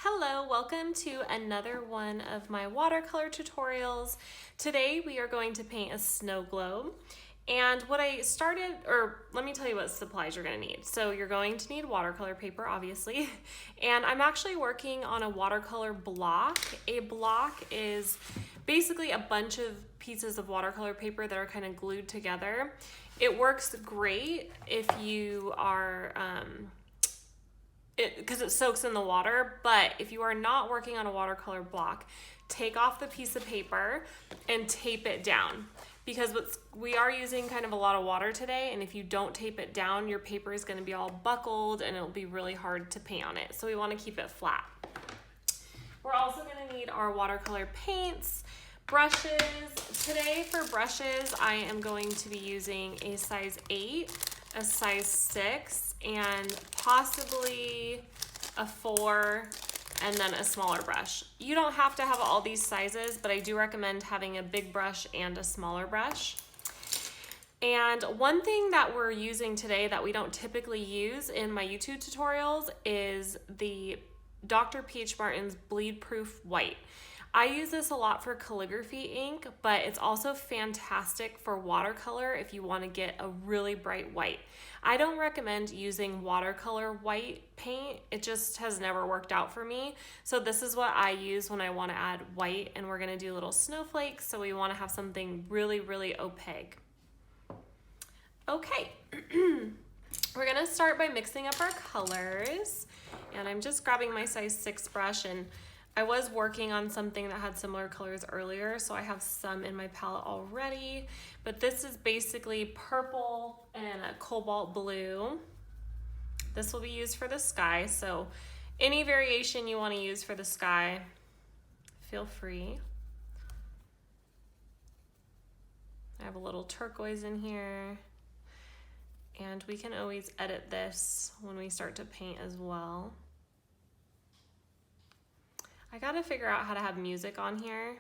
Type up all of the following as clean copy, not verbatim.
Hello, welcome to another one of my watercolor tutorials. Today we are going to paint a snow globe. And what I started, or let me tell you what supplies you're going to need. So you're going to need watercolor paper, obviously. And I'm actually working on a watercolor block. A block is basically a bunch of pieces of watercolor paper that are kind of glued together. It works great if you are, because it soaks in the water, but if you are not working on a watercolor block, take off the piece of paper and tape it down, because we are using kind of a lot of water today, and if you don't tape it down, your paper is going to be all buckled and it'll be really hard to paint on it. So we want to keep it flat. We're also going to need our watercolor paints, brushes. Today for brushes, I am going to be using a size 8, a size 6, and possibly a 4, and then a smaller brush. You don't have to have all these sizes, but I do recommend having a big brush and a smaller brush. And one thing that we're using today that we don't typically use in my YouTube tutorials is the Dr. Peach Martin's Bleed Proof White. I use this a lot for calligraphy ink, but it's also fantastic for watercolor if you want to get a really bright white. I don't recommend using watercolor white paint. It just has never worked out for me. So this is what I use when I want to add white, and we're going to do little snowflakes, so we want to have something really, really opaque. Okay, we're going to start by mixing up our colors, and I'm just grabbing my size 6 brush, and I was working on something that had similar colors earlier, so I have some in my palette already, but this is basically purple and a cobalt blue. This will be used for the sky, so any variation you want to use for the sky, feel free. I have a little turquoise in here, and we can always edit this when we start to paint as well. I gotta figure out how to have music on here.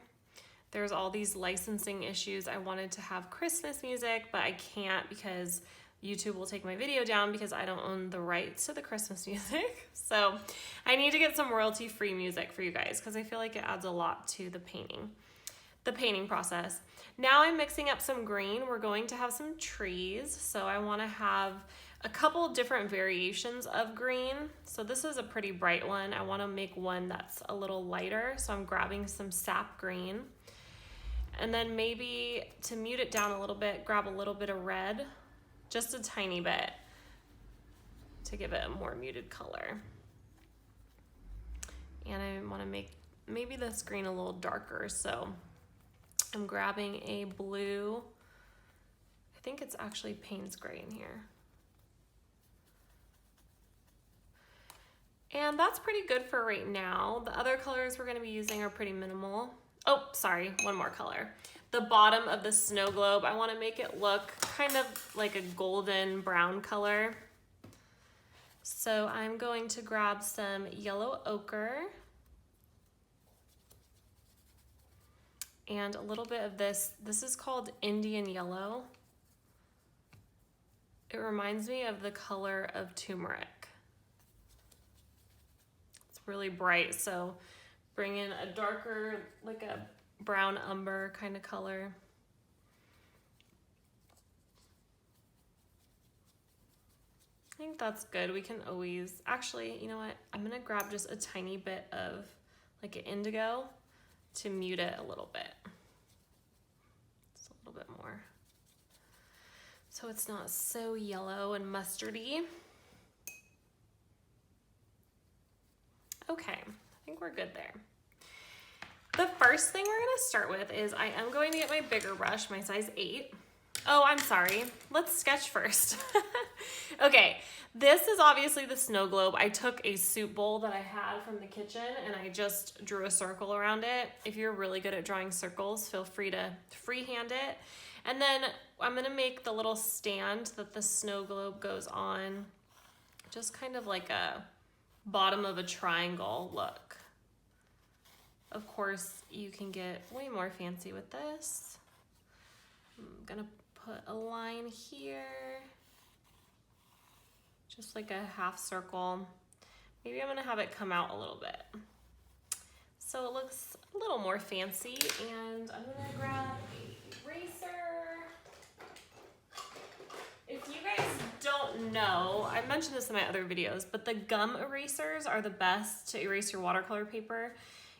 There's all these licensing issues. I wanted to have Christmas music, but I can't because YouTube will take my video down because I don't own the rights to the Christmas music. So I need to get some royalty-free music for you guys because I feel like it adds a lot to the painting process. Now I'm mixing up some green. We're going to have some trees. So I wanna have a couple different variations of green. So this is a pretty bright one. I want to make one that's a little lighter, so I'm grabbing some sap green. And then maybe to mute it down a little bit, grab a little bit of red, just a tiny bit, to give it a more muted color. And I want to make maybe this green a little darker, so I'm grabbing a blue. I think it's actually Payne's gray in here. And that's pretty good for right now. The other colors we're going to be using are pretty minimal. Oh, sorry, one more color. The bottom of the snow globe, I want to make it look kind of like a golden brown color. So I'm going to grab some yellow ochre and a little bit of this. This is called Indian yellow. It reminds me of the color of turmeric. Really bright, so bring in a darker, like a brown umber kind of color. I think that's good. We can always, actually, you know what? I'm gonna grab just a tiny bit of like an indigo to mute it a little bit. Just a little bit more. So it's not so yellow and mustardy. Okay, I think we're good there. The first thing we're gonna start with is I am going to get my bigger brush, my size 8. Oh, I'm sorry. Let's sketch first. Okay, this is obviously the snow globe. I took a soup bowl that I had from the kitchen and I just drew a circle around it. If you're really good at drawing circles, feel free to freehand it. And then I'm gonna make the little stand that the snow globe goes on, just kind of like a bottom of a triangle look. Of course, you can get way more fancy with this. I'm gonna put a line here, just like a half circle. Maybe I'm gonna have it come out a little bit. so it looks a little more fancy. And I'm gonna grab a eraser. If you guys don't know, I mentioned this in my other videos, but the gum erasers are the best to erase your watercolor paper.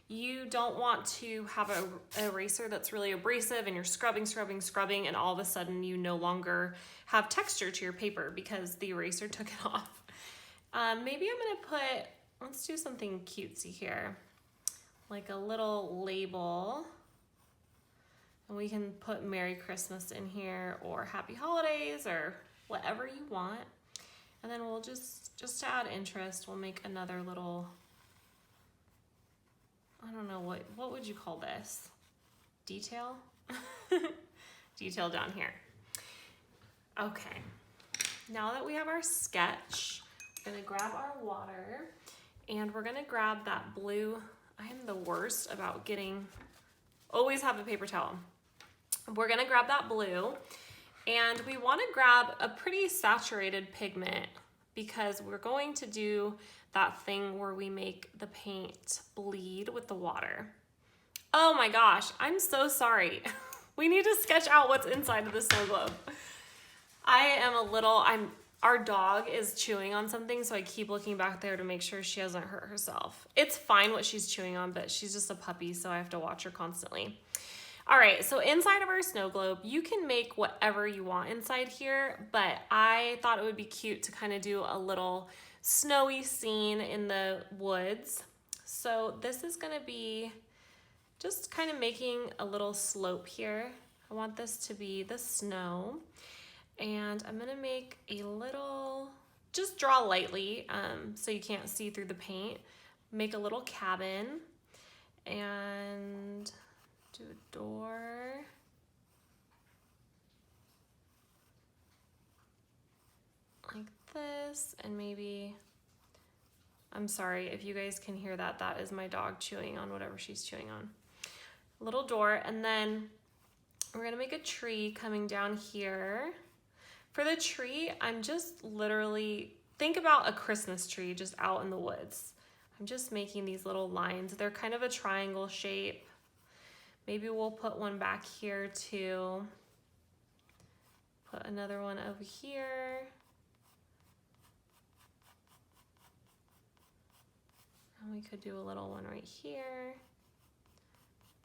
You don't want to have an eraser that's really abrasive and you're scrubbing, and all of a sudden you no longer have texture to your paper because the eraser took it off. Maybe I'm gonna put, let's do something cutesy here, like a little label. And we can put Merry Christmas in here or Happy Holidays or whatever you want. And then we'll just to add interest, we'll make another little, I don't know, what would you call this? Detail? Detail down here. Okay, now that we have our sketch, we're gonna grab our water and we're gonna grab that blue. I am the worst about always have a paper towel. We're gonna grab that blue and we wanna grab a pretty saturated pigment because we're going to do that thing where we make the paint bleed with the water. Oh my gosh, I'm so sorry. We need to sketch out what's inside of the snow globe. Our dog is chewing on something, so I keep looking back there to make sure she hasn't hurt herself. It's fine what she's chewing on, but she's just a puppy, so I have to watch her constantly. All right, so inside of our snow globe, you can make whatever you want inside here, but I thought it would be cute to kind of do a little snowy scene in the woods. So this is gonna be just kind of making a little slope here. I want this to be the snow. And I'm gonna make a little, just draw lightly so you can't see through the paint. Make a little cabin and do a door. Like this, and maybe, I'm sorry if you guys can hear that, that is my dog chewing on whatever she's chewing on. A little door, and then we're gonna make a tree coming down here. For the tree, I'm just literally, think about a Christmas tree just out in the woods. I'm just making these little lines. They're kind of a triangle shape. Maybe we'll put one back here too. Put another one over here. And we could do a little one right here.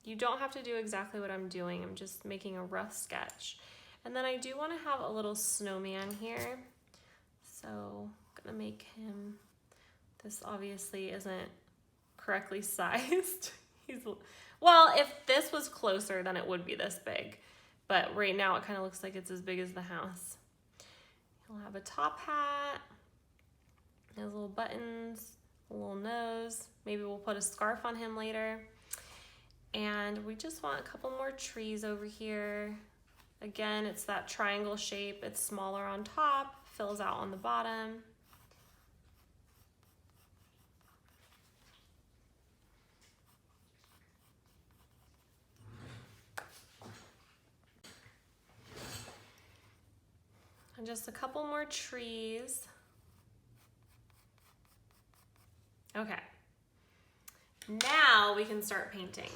You don't have to do exactly what I'm doing. I'm just making a rough sketch. And then I do want to have a little snowman here. So I'm gonna make him, this obviously isn't correctly sized. Well, if this was closer, then it would be this big. But right now it kind of looks like it's as big as the house. He'll have a top hat, his little buttons, a little nose. Maybe we'll put a scarf on him later. And we just want a couple more trees over here. Again, it's that triangle shape. It's smaller on top, fills out on the bottom. And just a couple more trees. Okay. Now we can start painting.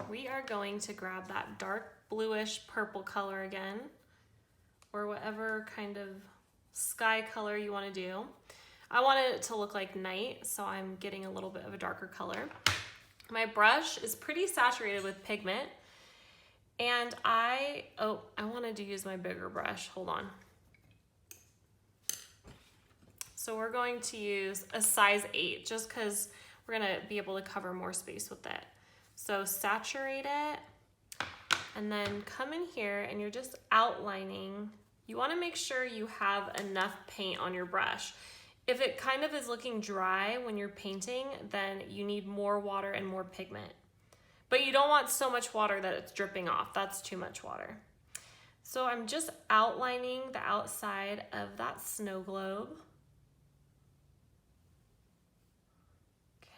We are going to grab that dark bluish purple color again, or whatever kind of sky color you want to do. I want it to look like night, so I'm getting a little bit of a darker color. My brush is pretty saturated with pigment, and I wanted to use my bigger brush. Hold on. So we're going to use a size 8 just because we're going to be able to cover more space with it. So saturate it, and then come in here and you're just outlining. You want to make sure you have enough paint on your brush. If it kind of is looking dry when you're painting, then you need more water and more pigment. But you don't want so much water that it's dripping off. That's too much water. So I'm just outlining the outside of that snow globe.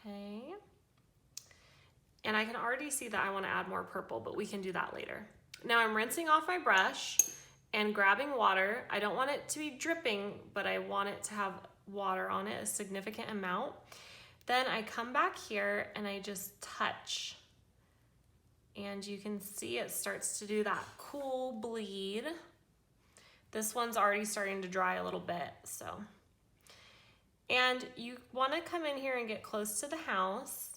Okay. And I can already see that I want to add more purple, but we can do that later. Now I'm rinsing off my brush and grabbing water. I don't want it to be dripping, but I want it to have water on it, a significant amount. Then I come back here and I just touch. And you can see it starts to do that cool bleed. This one's already starting to dry a little bit, so. And you want to come in here and get close to the house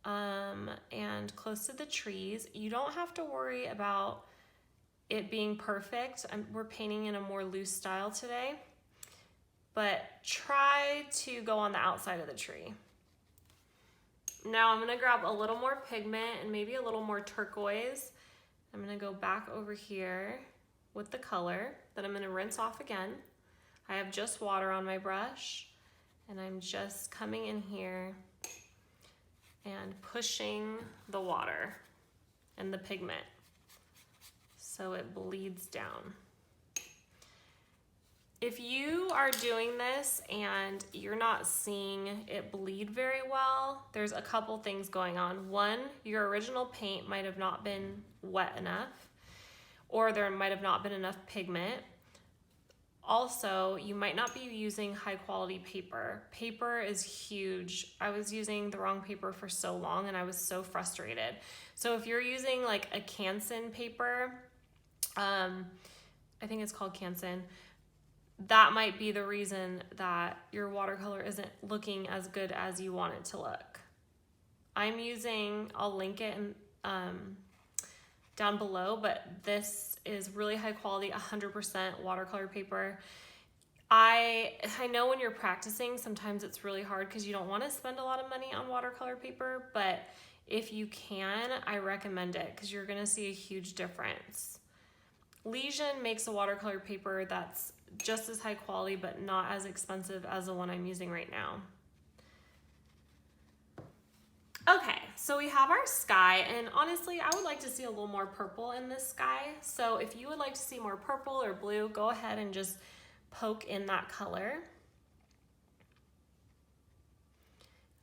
and close to the trees. You don't have to worry about it being perfect. We're painting in a more loose style today, but try to go on the outside of the tree. Now I'm gonna grab a little more pigment and maybe a little more turquoise. I'm gonna go back over here with the color that I'm gonna rinse off again. I have just water on my brush and I'm just coming in here and pushing the water and the pigment so it bleeds down. If you are doing this and you're not seeing it bleed very well, there's a couple things going on. One, your original paint might have not been wet enough, or there might have not been enough pigment. Also, you might not be using high quality paper. Paper is huge. I was using the wrong paper for so long and I was so frustrated. So if you're using like a Canson paper, I think it's called Canson, that might be the reason that your watercolor isn't looking as good as you want it to look. I'm using, I'll link it in, down below, but this is really high quality, 100% watercolor paper. I know when you're practicing, sometimes it's really hard because you don't want to spend a lot of money on watercolor paper, but if you can, I recommend it because you're going to see a huge difference. Legion makes a watercolor paper that's just as high quality, but not as expensive as the one I'm using right now. Okay, so we have our sky, and honestly, I would like to see a little more purple in this sky. So if you would like to see more purple or blue, go ahead and just poke in that color.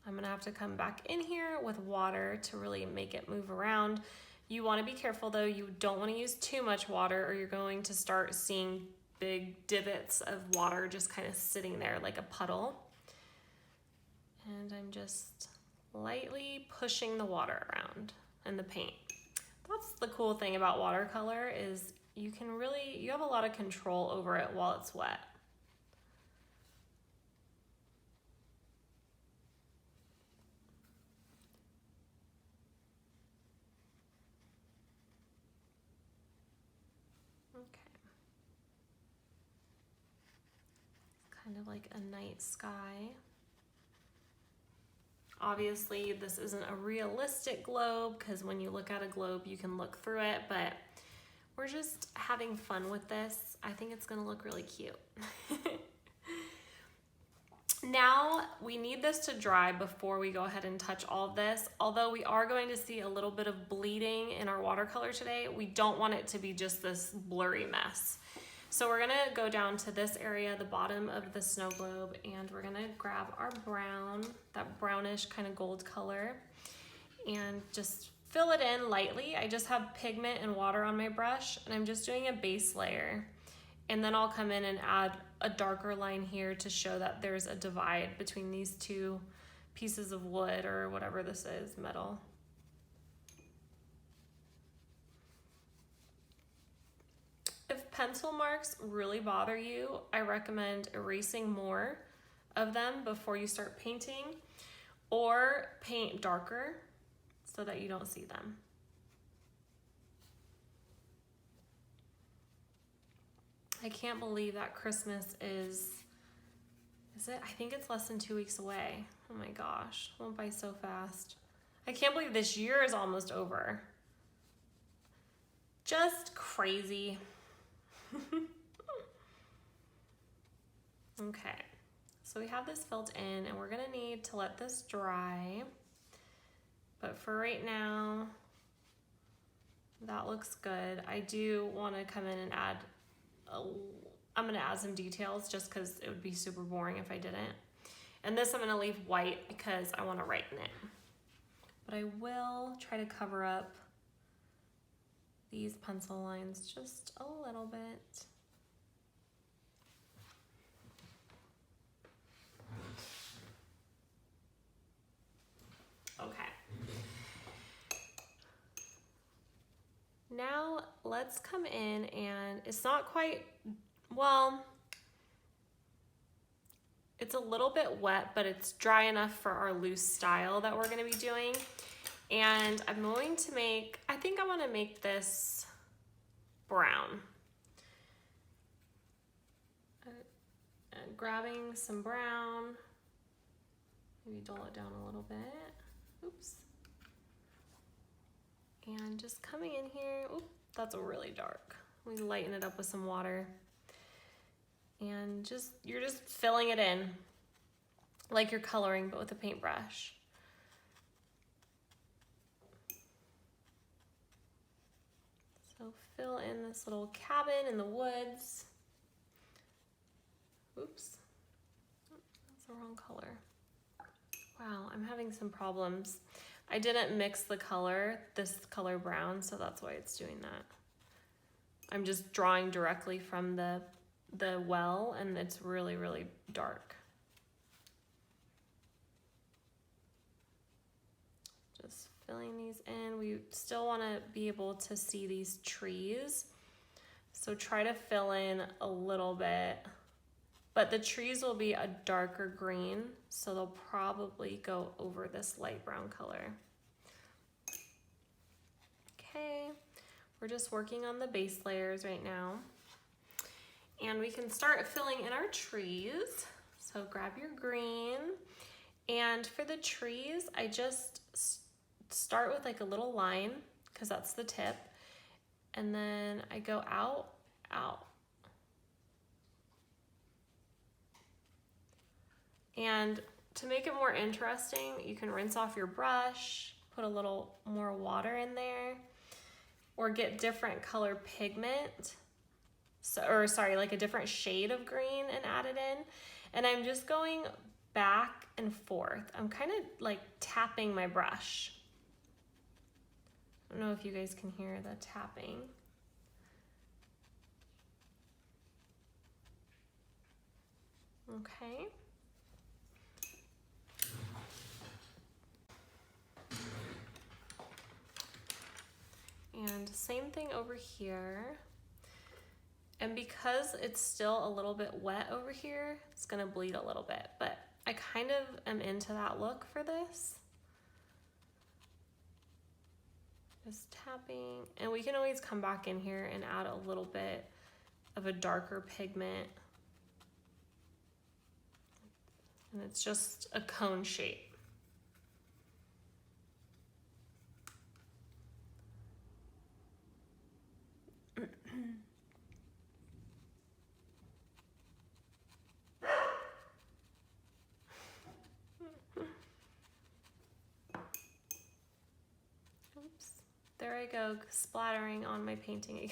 I'm gonna have to come back in here with water to really make it move around. You wanna be careful though, you don't wanna use too much water or you're going to start seeing big divots of water just kind of sitting there like a puddle. And I'm just lightly pushing the water around and the paint. That's the cool thing about watercolor is you have a lot of control over it while it's wet. Okay. Kind of like a night sky. Obviously, this isn't a realistic globe because when you look at a globe, you can look through it, but we're just having fun with this. I think it's gonna look really cute. Now, we need this to dry before we go ahead and touch all of this. Although we are going to see a little bit of bleeding in our watercolor today, we don't want it to be just this blurry mess. So we're gonna go down to this area, the bottom of the snow globe, and we're gonna grab our brown, that brownish kind of gold color, and just fill it in lightly. I just have pigment and water on my brush, and I'm just doing a base layer. And then I'll come in and add a darker line here to show that there's a divide between these two pieces of wood or whatever this is, metal. If pencil marks really bother you, I recommend erasing more of them before you start painting, or paint darker so that you don't see them. I can't believe that Christmas is it? I think it's less than 2 weeks away. Oh my gosh, it went by so fast. I can't believe this year is almost over. Just crazy. Okay, so we have this filled in and we're gonna need to let this dry. But for right now, that looks good. I do wanna come in and add, I'm gonna add some details just because it would be super boring if I didn't. And this I'm gonna leave white because I wanna write in it. But I will try to cover up these pencil lines just a little bit. let's come in, and it's not quite, well, it's a little bit wet, but it's dry enough for our loose style that we're gonna be doing. And I'm going to make, I think I wanna make this brown. Grabbing some brown, maybe dull it down a little bit. Oops. And just coming in here, oop, that's really dark. We lighten it up with some water. And you're just filling it in like you're coloring, but with a paintbrush. So fill in this little cabin in the woods. Oops, that's the wrong color. Wow, I'm having some problems. I didn't mix the color, this color brown, so that's why it's doing that. I'm just drawing directly from the well, and it's really, really dark. Just filling these in. We still want to be able to see these trees, so try to fill in a little bit. But the trees will be a darker green, so they'll probably go over this light brown color. Okay, we're just working on the base layers right now. And we can start filling in our trees. So grab your green. And for the trees, I just start with like a little line, because that's the tip. And then I go out, out. And to make it more interesting, you can rinse off your brush, put a little more water in there, or get different color pigment, like a different shade of green and add it in. And I'm just going back and forth. I'm kind of like tapping my brush. I don't know if you guys can hear the tapping. Okay. And same thing over here. And because it's still a little bit wet over here, it's gonna bleed a little bit, but I kind of am into that look for this. Just tapping, and we can always come back in here and add a little bit of a darker pigment. And it's just a cone shape. Oops, there I go, splattering on my painting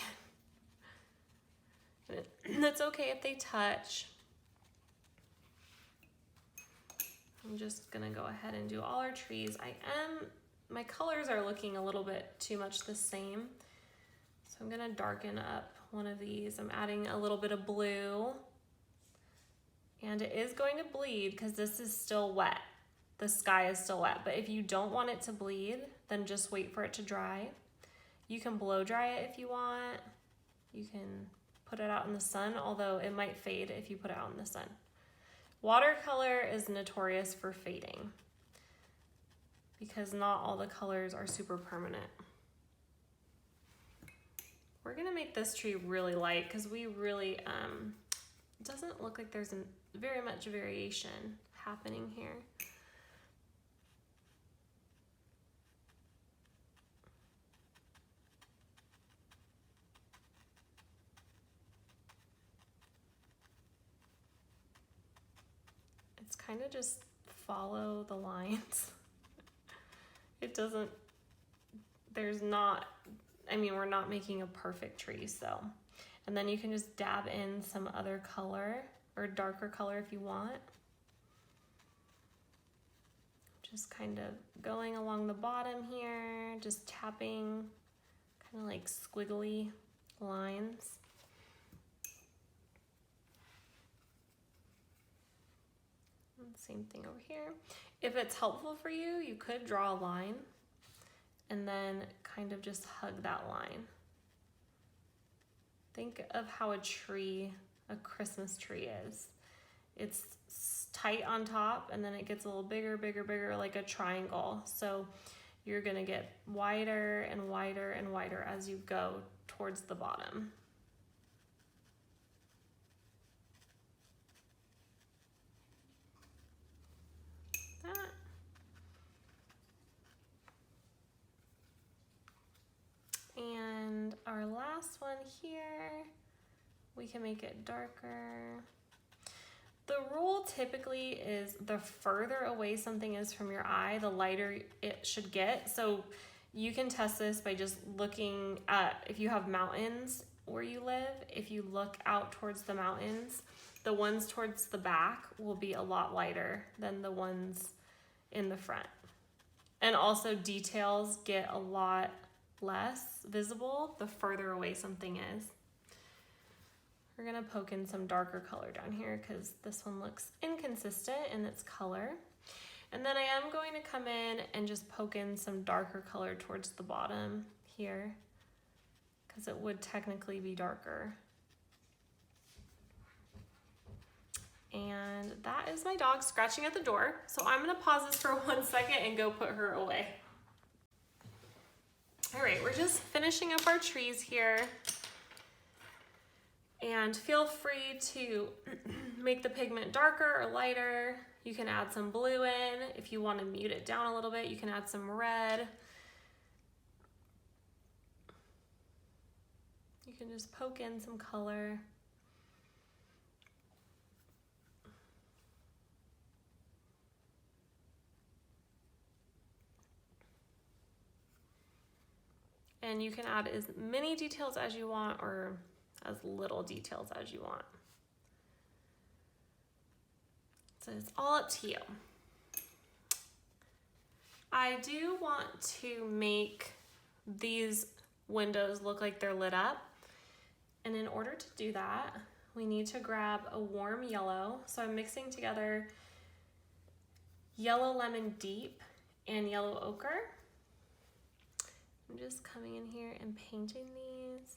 again. That's okay if they touch. I'm just gonna go ahead and do all our trees. My colors are looking a little bit too much the same. So I'm gonna darken up one of these. I'm adding a little bit of blue. And it is going to bleed because this is still wet. The sky is still wet, but if you don't want it to bleed, then just wait for it to dry. You can blow dry it if you want. You can put it out in the sun, although it might fade if you put it out in the sun. Watercolor is notorious for fading because not all the colors are super permanent. We're gonna make this tree really light because we really, it doesn't look like there's very much variation happening here. It's kind of just follow the lines. It doesn't, there's not, I mean, we're not making a perfect tree, so. And then you can just dab in some other color or darker color if you want. Just kind of going along the bottom here, just tapping kind of like squiggly lines. And same thing over here. If it's helpful for you, you could draw a line and then kind of just hug that line. Think of how a Christmas tree is. It's tight on top and then it gets a little bigger, bigger, bigger, like a triangle. So you're gonna get wider and wider and wider as you go towards the bottom. That. And our last one here, we can make it darker. The rule typically is the further away something is from your eye, the lighter it should get. So you can test this by just looking at, if you have mountains where you live, if you look out towards the mountains, the ones towards the back will be a lot lighter than the ones in the front. And also details get a lot less visible the further away something is. We're gonna poke in some darker color down here because this one looks inconsistent in its color. And then I am going to come in and just poke in some darker color towards the bottom here because it would technically be darker. And that is my dog scratching at the door. So I'm gonna pause this for 1 second and go put her away. All right, we're just finishing up our trees here. And feel free to make the pigment darker or lighter. You can add some blue in. If you want to mute it down a little bit, you can add some red. You can just poke in some color. And you can add as many details as you want or as little details as you want. So it's all up to you. I do want to make these windows look like they're lit up. And in order to do that, we need to grab a warm yellow. So I'm mixing together yellow lemon deep and yellow ochre. I'm just coming in here and painting these.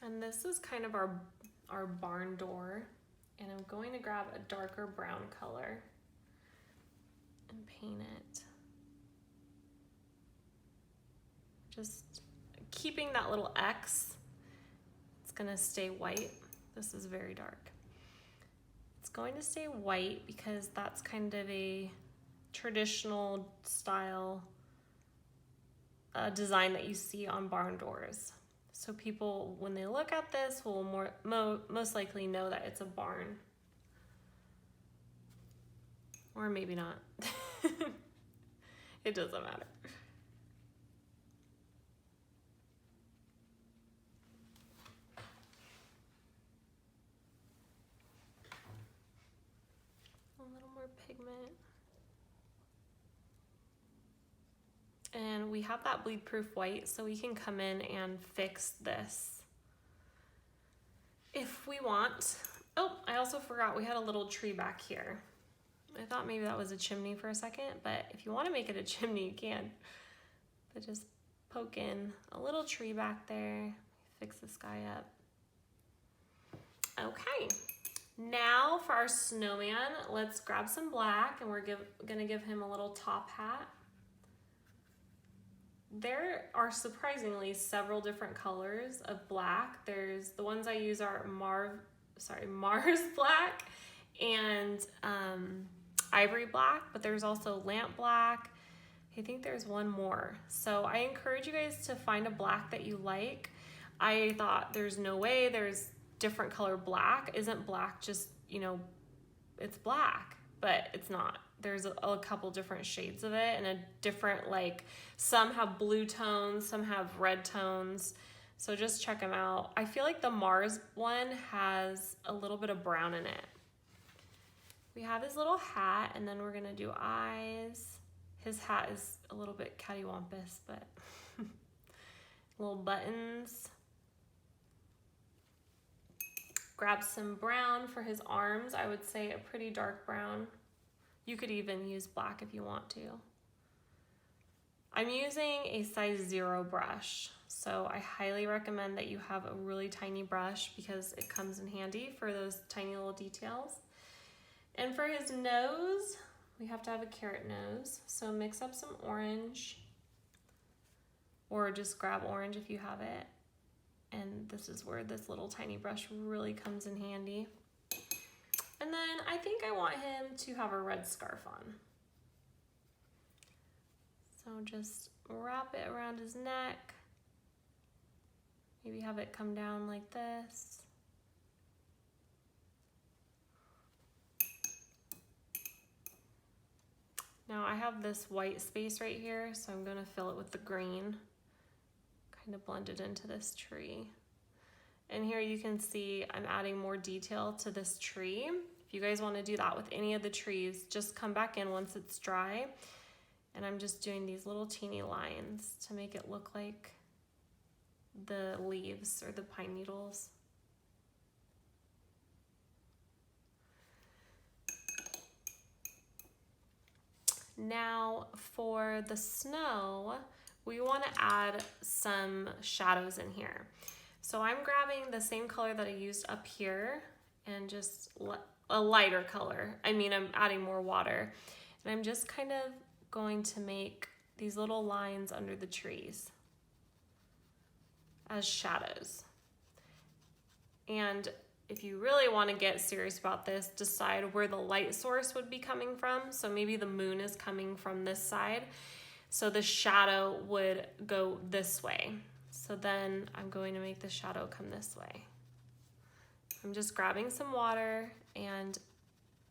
And this is kind of our barn door. And I'm going to grab a darker brown color and paint it. Just keeping that little X. It's gonna stay white. This is very dark. It's going to stay white because that's kind of a traditional style design that you see on barn doors. So people, when they look at this, will most likely know that it's a barn. Or maybe not. It doesn't matter. A little more pigment. And we have that bleed proof white, so we can come in and fix this if we want. Oh, I also forgot we had a little tree back here. I thought maybe that was a chimney for a second, but if you want to make it a chimney, you can. But just poke in a little tree back there, fix this guy up. Okay, now for our snowman, let's grab some black and we're gonna give him a little top hat. There are surprisingly several different colors of black. There's the ones I use are Mars black and ivory black, but there's also lamp black. I think there's one more. So I encourage you guys to find a black that you like. I thought there's no way there's different color black. Isn't black just, you know, it's black, but it's not. There's a couple different shades of it and a different, like, some have blue tones, some have red tones. So just check them out. I feel like the Mars one has a little bit of brown in it. We have his little hat and then we're gonna do eyes. His hat is a little bit cattywampus, but little buttons. Grab some brown for his arms. I would say a pretty dark brown. You could even use black if you want to. I'm using a size 0 brush, so I highly recommend that you have a really tiny brush because it comes in handy for those tiny little details. And for his nose, we have to have a carrot nose, so mix up some orange, or just grab orange if you have it. And this is where this little tiny brush really comes in handy. And then I think I want him to have a red scarf on. So just wrap it around his neck. Maybe have it come down like this. Now I have this white space right here, so I'm gonna fill it with the green. Kind of blend it into this tree. And here you can see I'm adding more detail to this tree. If you guys want to do that with any of the trees, just come back in once it's dry. And I'm just doing these little teeny lines to make it look like the leaves or the pine needles. Now for the snow, we want to add some shadows in here. So I'm grabbing the same color that I used up here and just a lighter color. I mean, I'm adding more water. And I'm just kind of going to make these little lines under the trees as shadows. And if you really want to get serious about this, decide where the light source would be coming from. So maybe the moon is coming from this side. So the shadow would go this way. So then I'm going to make the shadow come this way. I'm just grabbing some water and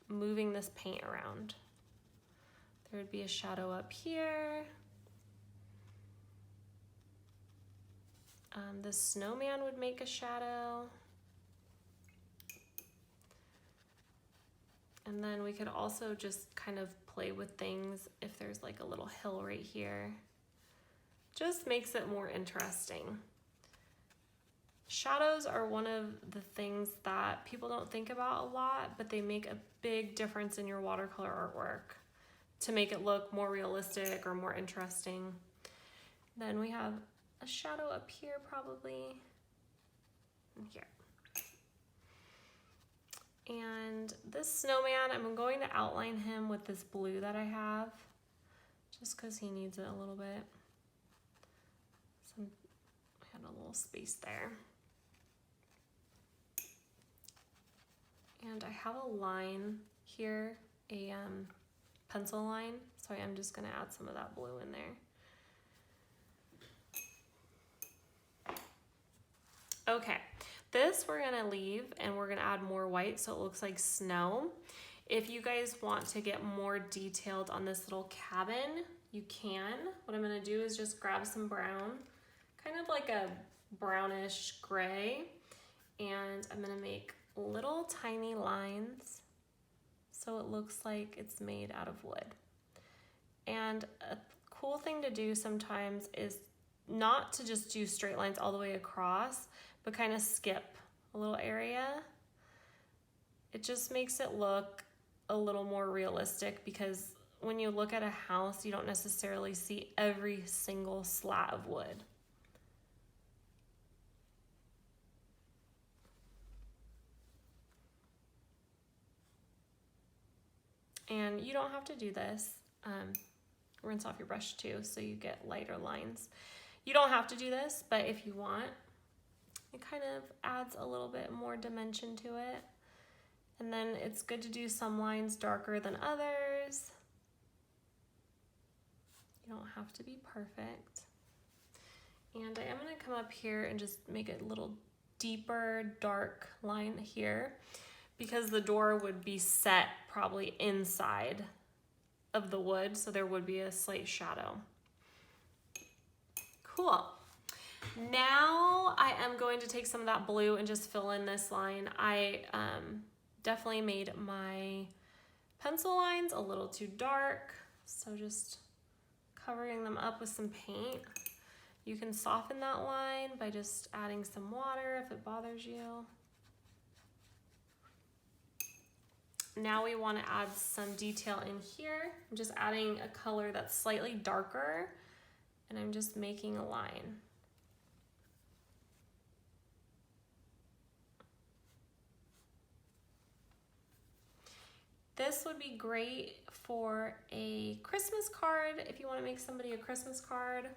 moving this paint around. There would be a shadow up here. The snowman would make a shadow. And then we could also just kind of play with things if there's like a little hill right here. Just makes it more interesting. Shadows are one of the things that people don't think about a lot, but they make a big difference in your watercolor artwork to make it look more realistic or more interesting. Then we have a shadow up here probably, and here. And this snowman, I'm going to outline him with this blue that I have, just because he needs it a little bit. I had a little space there. And I have a line here, a pencil line, so I am just gonna add some of that blue in there. Okay, this we're gonna leave and we're gonna add more white so it looks like snow. If you guys want to get more detailed on this little cabin, you can. What I'm gonna do is just grab some brown, kind of like a brownish gray, and I'm gonna make little tiny lines so it looks like it's made out of wood. And a cool thing to do sometimes is not to just do straight lines all the way across, but kind of skip a little area. It just makes it look a little more realistic, because when you look at a house, you don't necessarily see every single slat of wood. And you don't have to do this. Rinse off your brush too, so you get lighter lines. You don't have to do this, but if you want, it kind of adds a little bit more dimension to it. And then it's good to do some lines darker than others. You don't have to be perfect. And I am gonna come up here and just make a little deeper dark line here, because the door would be set probably inside of the wood, so there would be a slight shadow. Cool. Now I am going to take some of that blue and just fill in this line. I definitely made my pencil lines a little too dark, so just covering them up with some paint. You can soften that line by just adding some water if it bothers you. now we want to add some detail in here. I'm just adding a color that's slightly darker, and I'm just making a line. This would be great for a Christmas card if you want to make somebody a Christmas card.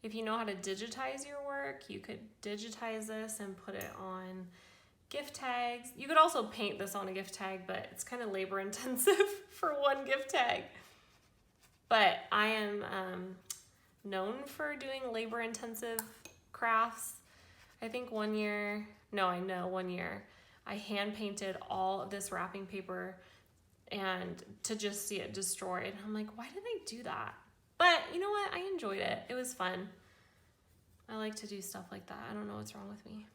If you know how to digitize your work, you could digitize this and put it on gift tags. You could also paint this on a gift tag, but it's kind of labor intensive for one gift tag. But I am known for doing labor intensive crafts. I think one year I hand painted all of this wrapping paper and to just see it destroyed. I'm like, why did I do that? But you know what? I enjoyed it. It was fun. I like to do stuff like that. I don't know what's wrong with me.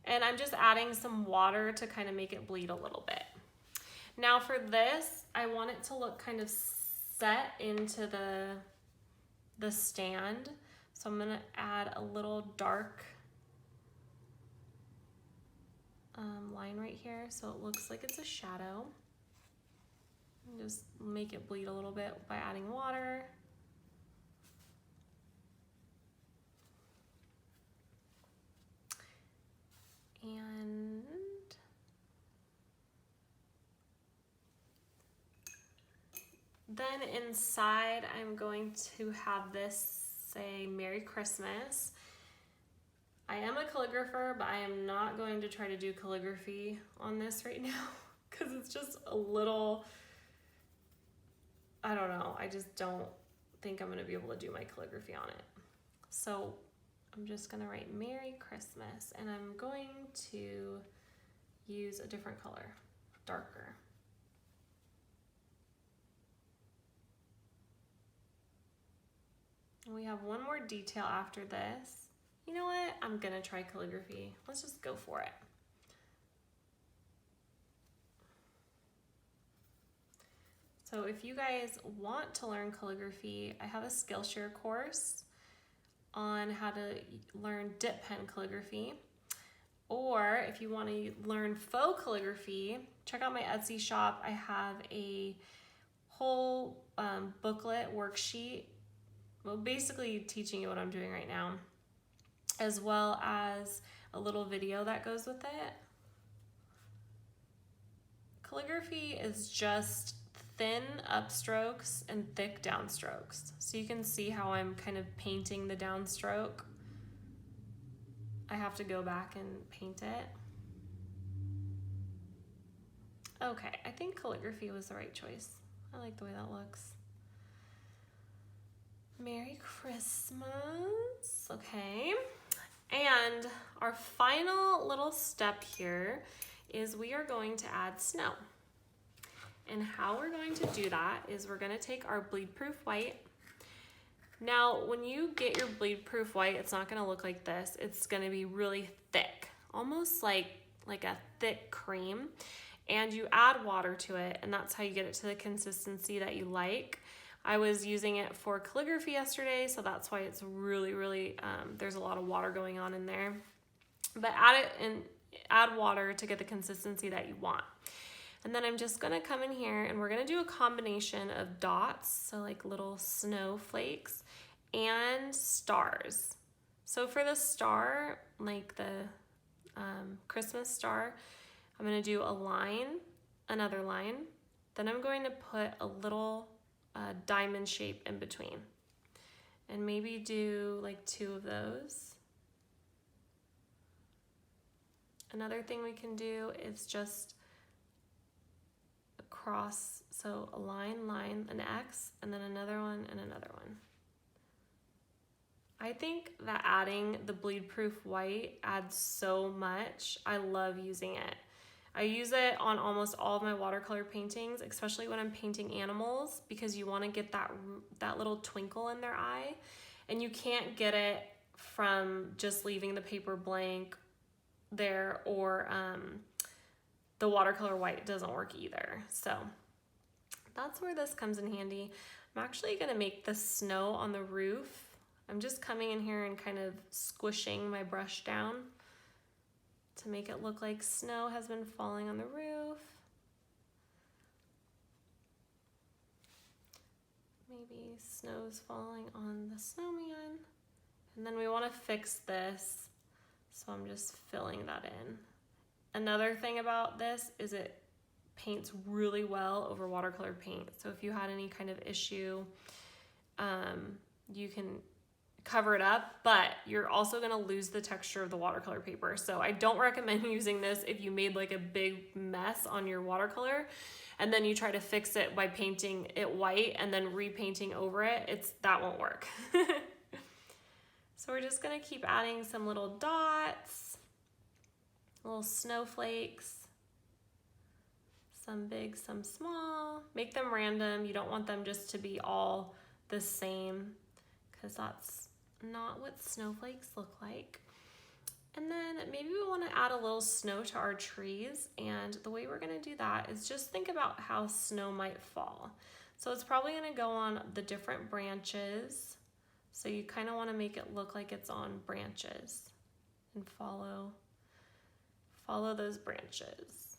And I'm just adding some water to kind of make it bleed a little bit. Now for this, I want it to look kind of set into the stand. So I'm gonna add a little dark line right here so it looks like it's a shadow. And just make it bleed a little bit by adding water. And then inside I'm going to have this say Merry Christmas. I am a calligrapher, but I am not going to try to do calligraphy on this right now because it's just a little, I don't know, I just don't think I'm gonna be able to do my calligraphy on it. So I'm just gonna write Merry Christmas, and I'm going to use a different color, darker. And we have one more detail after this. You know what? I'm gonna try calligraphy. Let's just go for it. So if you guys want to learn calligraphy, I have a Skillshare course on how to learn dip pen calligraphy. Or if you want to learn faux calligraphy, check out my Etsy shop. I have a whole booklet worksheet, well, basically teaching you what I'm doing right now, as well as a little video that goes with it. Calligraphy is just thin upstrokes and thick downstrokes. So you can see how I'm kind of painting the downstroke. I have to go back and paint it. Okay, I think calligraphy was the right choice. I like the way that looks. Merry Christmas. Okay. And our final little step here is we are going to add snow. And how we're going to do that is we're going to take our bleed proof white. Now, when you get your bleed proof white, it's not going to look like this. It's going to be really thick, almost like a thick cream. And you add water to it, and that's how you get it to the consistency that you like. I was using it for calligraphy yesterday, so that's why it's really, there's a lot of water going on in there. But add water to get the consistency that you want. And then I'm just gonna come in here and we're gonna do a combination of dots, so like little snowflakes, and stars. So for the star, like the Christmas star, I'm gonna do a line, another line, then I'm going to put a little diamond shape in between, and maybe do like 2 of those. Another thing we can do is just cross, so a line, an X, and then another one and another one. I think that adding the bleed proof white adds so much. I love using it. I use it on almost all of my watercolor paintings, especially when I'm painting animals, because you want to get that little twinkle in their eye, and you can't get it from just leaving the paper blank there, or the watercolor white doesn't work either. So that's where this comes in handy. I'm actually gonna make the snow on the roof. I'm just coming in here and kind of squishing my brush down to make it look like snow has been falling on the roof. Maybe snow's falling on the snowman. And then we want to fix this, so I'm just filling that in. Another thing about this is it paints really well over watercolor paint. So if you had any kind of issue, you can cover it up, but you're also going to lose the texture of the watercolor paper. So I don't recommend using this if you made like a big mess on your watercolor and then you try to fix it by painting it white and then repainting over it. That won't work. So we're just going to keep adding some little dots, little snowflakes, some big, some small. Make them random. You don't want them just to be all the same because that's not what snowflakes look like. And then maybe we want to add a little snow to our trees, and the way we're going to do that is just think about how snow might fall. So it's probably going to go on the different branches. So you kind of want to make it look like it's on branches and follow those branches.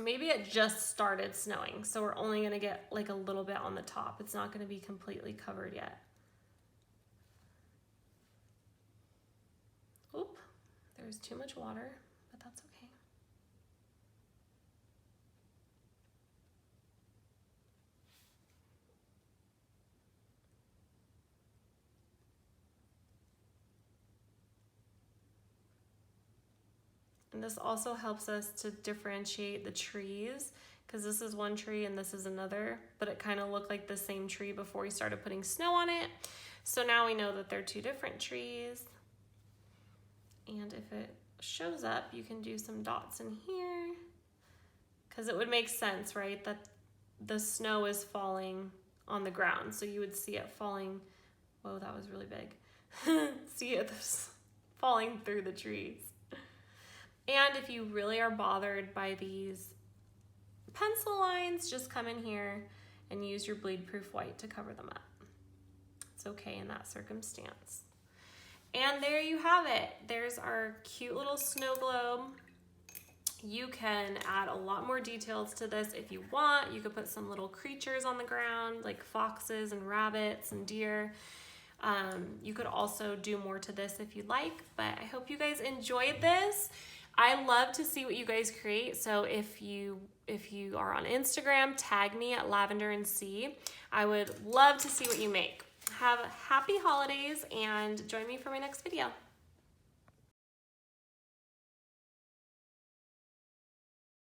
Maybe it just started snowing, so we're only going to get like a little bit on the top. It's not going to be completely covered yet. Oop, there's too much water, but that's okay. And this also helps us to differentiate the trees, because this is one tree and this is another, but it kind of looked like the same tree before we started putting snow on it. So now we know that they're two different trees. And if it shows up, you can do some dots in here, because it would make sense, right, that the snow is falling on the ground. So you would see it falling, whoa, that was really big. See it falling through the trees. And if you really are bothered by these pencil lines, just come in here and use your bleed proof white to cover them up. It's okay in that circumstance. And there you have it. There's our cute little snow globe. You can add a lot more details to this if you want. You could put some little creatures on the ground like foxes and rabbits and deer. You could also do more to this if you'd like, but I hope you guys enjoyed this. I love to see what you guys create. So if you are on Instagram, tag me at Lavender and C. I would love to see what you make. Have happy holidays and join me for my next video.